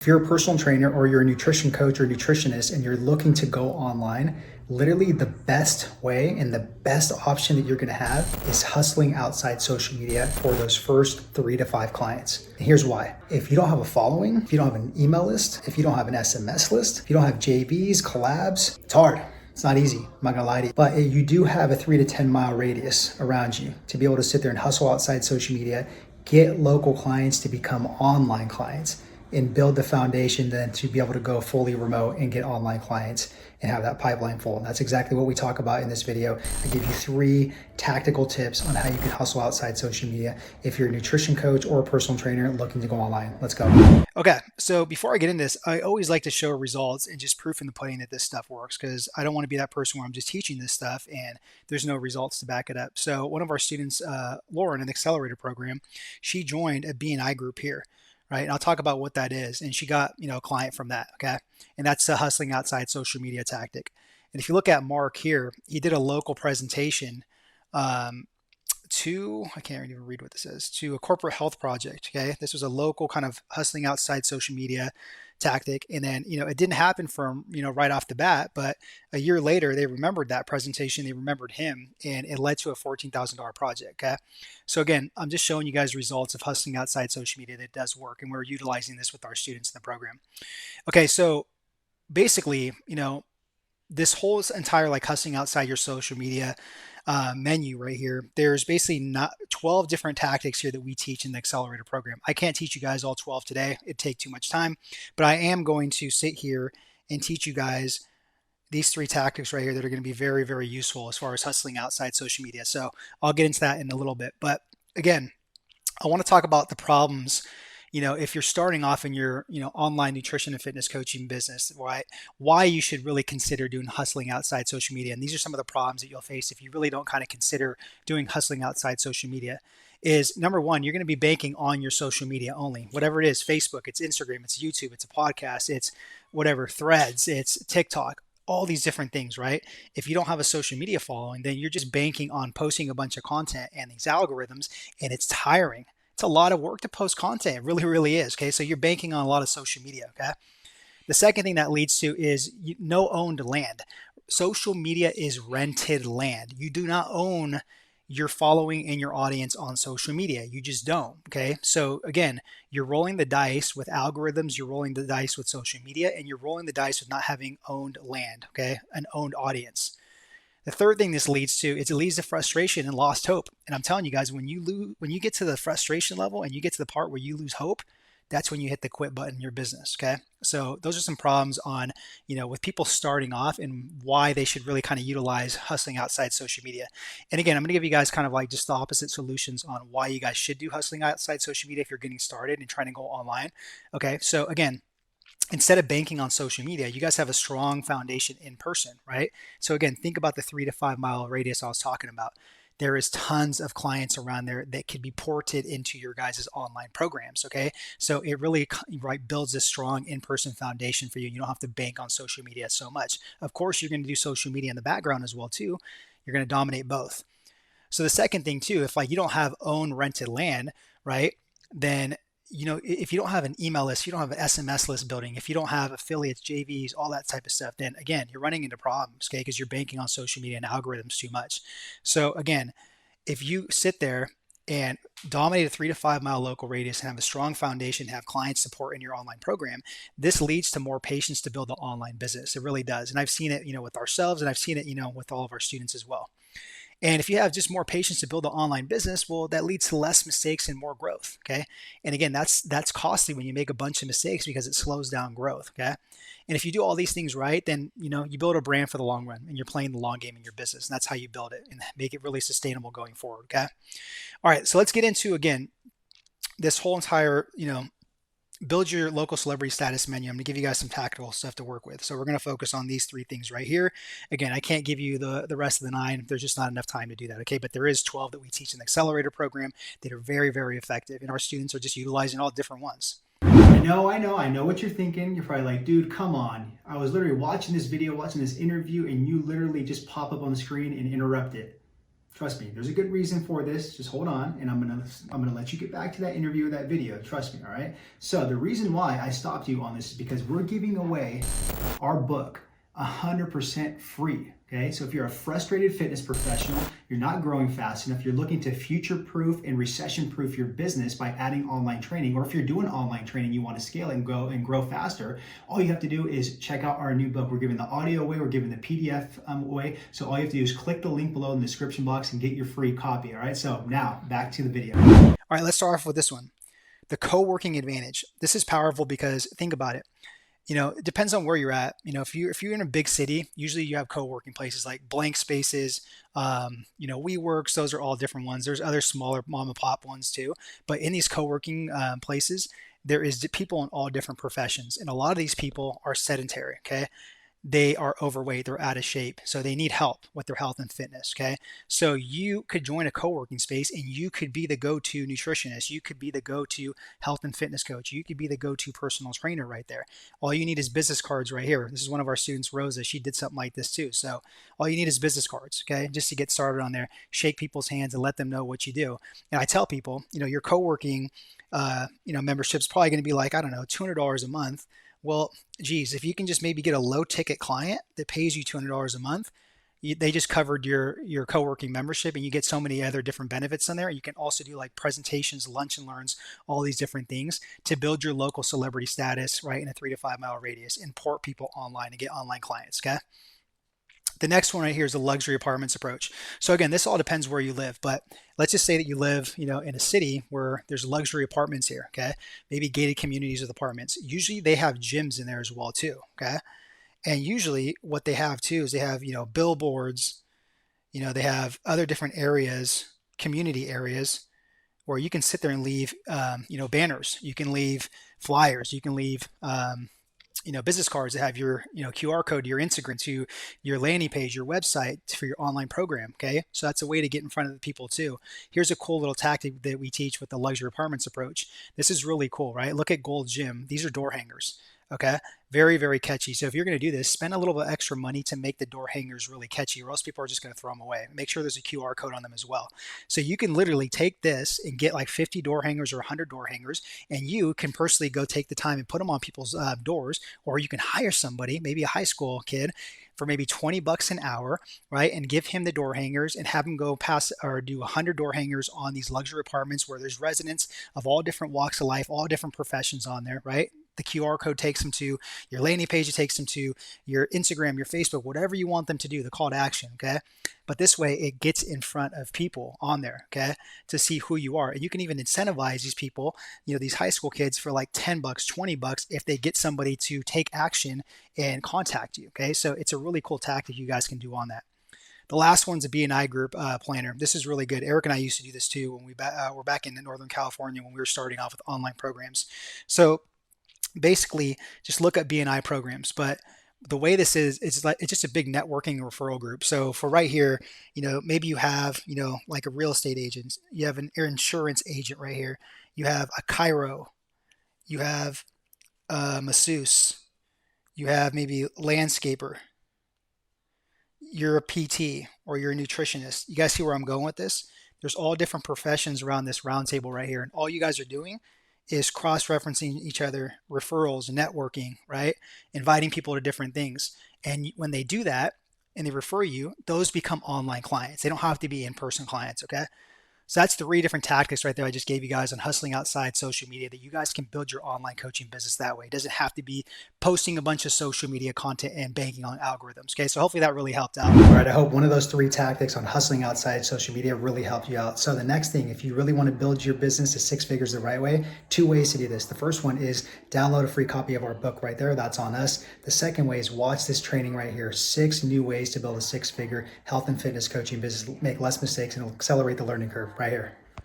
If you're a personal trainer or you're a nutrition coach or nutritionist and you're looking to go online, literally the best way and the best option that you're going to have is hustling outside social media for those first 3 to 5 clients. And here's why. If you don't have a following, if you don't have an email list, if you don't have an SMS list, if you don't have JVs, collabs, it's hard. It's not easy, I'm not gonna lie to you. But you do have a 3 to 10 mile radius around you to be able to sit there and hustle outside social media, get local clients to become online clients, and build the foundation then to be able to go fully remote and get online clients and have that pipeline full. And that's exactly what we talk about in this video. I give you 3 tactical tips on how you can hustle outside social media if you're a nutrition coach or a personal trainer looking to go online. Let's go. Okay, so before I get into this, I always like to show results and just proof in the pudding that this stuff works, because I don't want to be that person where I'm just teaching this stuff and there's no results to back it up. So one of our students, Lauren, in the accelerator program, she joined a BNI group here. Right. And I'll talk about what that is. And she got, a client from that. Okay. And that's a hustling outside social media tactic. And if you look at Mark here, he did a local presentation to, I can't even read what this is, to a corporate health project. Okay. This was a local kind of hustling outside social media tactic. And then, it didn't happen from, right off the bat, but a year later, they remembered that presentation. They remembered him, and it led to a $14,000 project. Okay. So again, I'm just showing you guys results of hustling outside social media that does work. And we're utilizing this with our students in the program. Okay. So basically, this whole entire hustling outside your social media menu right here, there's basically not 12 different tactics here that we teach in the accelerator program. I can't teach you guys all 12 today. It'd take too much time, but I am going to sit here and teach you guys these 3 tactics right here that are going to be very, very useful as far as hustling outside social media. So I'll get into that in a little bit. But again, I want to talk about the problems. If you're starting off in your, online nutrition and fitness coaching business, right? Why you should really consider doing hustling outside social media. And these are some of the problems that you'll face if you really don't kind of consider doing hustling outside social media. Is number one, you're going to be banking on your social media only. Whatever it is, Facebook, it's Instagram, it's YouTube, it's a podcast, it's whatever, Threads, it's TikTok, all these different things, right? If you don't have a social media following, then you're just banking on posting a bunch of content and these algorithms, and it's tiring. It's a lot of work to post content. It really, really is. Okay. So you're banking on a lot of social media. Okay. The second thing that leads to is no owned land. Social media is rented land. You do not own your following and your audience on social media. You just don't. Okay. So again, you're rolling the dice with algorithms. You're rolling the dice with social media, and you're rolling the dice with not having owned land. Okay. An owned audience. The third thing this leads to is it leads to frustration and lost hope. And I'm telling you guys, when you get to the frustration level and you get to the part where you lose hope, that's when you hit the quit button in your business. Okay. So those are some problems on, with people starting off and why they should really kind of utilize hustling outside social media. And again, I'm going to give you guys kind of just the opposite solutions on why you guys should do hustling outside social media if you're getting started and trying to go online. Okay. So again, instead of banking on social media, you guys have a strong foundation in person, right? So again, think about the 3 to 5 mile radius I was talking about. There is tons of clients around there that could be ported into your guys' online programs, okay? So it really builds a strong in-person foundation for you. You don't have to bank on social media so much. Of course, you're going to do social media in the background as well too. You're going to dominate both. So the second thing too, if you don't have own rented land, right, then if you don't have an email list, you don't have an SMS list building, if you don't have affiliates, JVs, all that type of stuff, then again, you're running into problems, okay? Because you're banking on social media and algorithms too much. So again, if you sit there and dominate a 3 to 5 mile local radius and have a strong foundation, have client support in your online program, this leads to more patience to build an online business. It really does. And I've seen it, with ourselves, and I've seen it, with all of our students as well. And if you have just more patience to build an online business, well, that leads to less mistakes and more growth. Okay. And again, that's costly when you make a bunch of mistakes because it slows down growth. Okay. And if you do all these things right, then, you build a brand for the long run and you're playing the long game in your business. And that's how you build it and make it really sustainable going forward. Okay. All right. So let's get into, again, this whole entire, build your local celebrity status menu. I'm going to give you guys some tactical stuff to work with. So we're going to focus on these 3 things right here. Again, I can't give you the rest of the 9. There's just not enough time to do that. Okay. But there is 12 that we teach in the accelerator program that are very, very effective. And our students are just utilizing all different ones. I know what you're thinking. You're probably like, dude, come on. I was literally watching this video, watching this interview, and you literally just pop up on the screen and interrupt it. Trust me, there's a good reason for this. Just hold on, and I'm gonna let you get back to that interview or that video. Trust me, all right? So the reason why I stopped you on this is because we're giving away our book 100% free. Okay, so if you're a frustrated fitness professional, you're not growing fast enough, you're looking to future-proof and recession-proof your business by adding online training, or if you're doing online training, you want to scale and grow faster, all you have to do is check out our new book. We're giving the audio away, we're giving the PDF away. So all you have to do is click the link below in the description box and get your free copy. All right, so now back to the video. All right, let's start off with this one. The co-working advantage. This is powerful because think about it. It depends on where you're at. If you're in a big city, usually you have co-working places like Blank Spaces, WeWorks. Those are all different ones. There's other smaller mom and pop ones too. But in these co-working places, there is people in all different professions, and a lot of these people are sedentary. Okay, they are overweight, they're out of shape, so they need help with their health and fitness. Okay, so you could join a co-working space and you could be the go-to nutritionist, you could be the go-to health and fitness coach, you could be the go-to personal trainer right there. All you need is business cards right here. This is one of our students, Rosa. She did something like this too. So all you need is business cards, okay, just to get started on there. Shake people's hands and let them know what you do. And I tell people, your co-working membership's probably going to be like, I don't know, $200 a month. Well, geez, if you can just maybe get a low ticket client that pays you $200 a month, they just covered your co-working membership, and you get so many other different benefits on there. You can also do like presentations, lunch and learns, all these different things to build your local celebrity status, right, in a 3 to 5 mile radius, import people online and get online clients. Okay. The next one right here is the luxury apartments approach. So again, this all depends where you live, but let's just say that you live, in a city where there's luxury apartments here, okay? Maybe gated communities with apartments. Usually they have gyms in there as well too, okay? And usually what they have too is they have, billboards, they have other different areas, community areas where you can sit there and leave, banners. You can leave flyers. You can leave, business cards that have your, QR code to your Instagram, to your landing page, your website for your online program. Okay. So that's a way to get in front of the people too. Here's a cool little tactic that we teach with the luxury apartments approach. This is really cool, right? Look at Gold Gym. These are door hangers. Okay. Very, very catchy. So if you're going to do this, spend a little bit extra money to make the door hangers really catchy, or else people are just going to throw them away. Make sure there's a QR code on them as well. So you can literally take this and get like 50 door hangers or 100 door hangers, and you can personally go take the time and put them on people's doors, or you can hire somebody, maybe a high school kid, for maybe 20 bucks an hour, right? And give him the door hangers and have him go pass or do 100 door hangers on these luxury apartments where there's residents of all different walks of life, all different professions on there, right? The QR code takes them to your landing page, it takes them to your Instagram, your Facebook, whatever you want them to do, the call to action, okay? But this way it gets in front of people on there, okay, to see who you are. And you can even incentivize these people, these high school kids, for like 10 bucks, 20 bucks if they get somebody to take action and contact you, okay? So it's a really cool tactic you guys can do on that. The last one's a BNI group planner. This is really good. Eric and I used to do this too when we were back in Northern California when we were starting off with online programs. So basically just look at BNI programs. But the way this is, it's just a big networking referral group. So for right here, maybe you have, like a real estate agent, you have an insurance agent right here, you have a chiro, you have a masseuse, you have maybe a landscaper, you're a PT, or you're a nutritionist. You guys see where I'm going with this? There's all different professions around this round table right here. And all you guys are doing is cross-referencing each other, referrals, networking, right? Inviting people to different things. And when they do that and they refer you, those become online clients. They don't have to be in-person clients, okay? So that's 3 different tactics right there I just gave you guys on hustling outside social media that you guys can build your online coaching business that way. It doesn't have to be posting a bunch of social media content and banking on algorithms. Okay, so hopefully that really helped out. All right, I hope one of those 3 tactics on hustling outside social media really helped you out. So the next thing, if you really want to build your business to 6 figures the right way, 2 ways to do this. The first one is download a free copy of our book right there. That's on us. The second way is watch this training right here. 6 new ways to build a 6-figure health and fitness coaching business, make less mistakes, and accelerate the learning curve right here.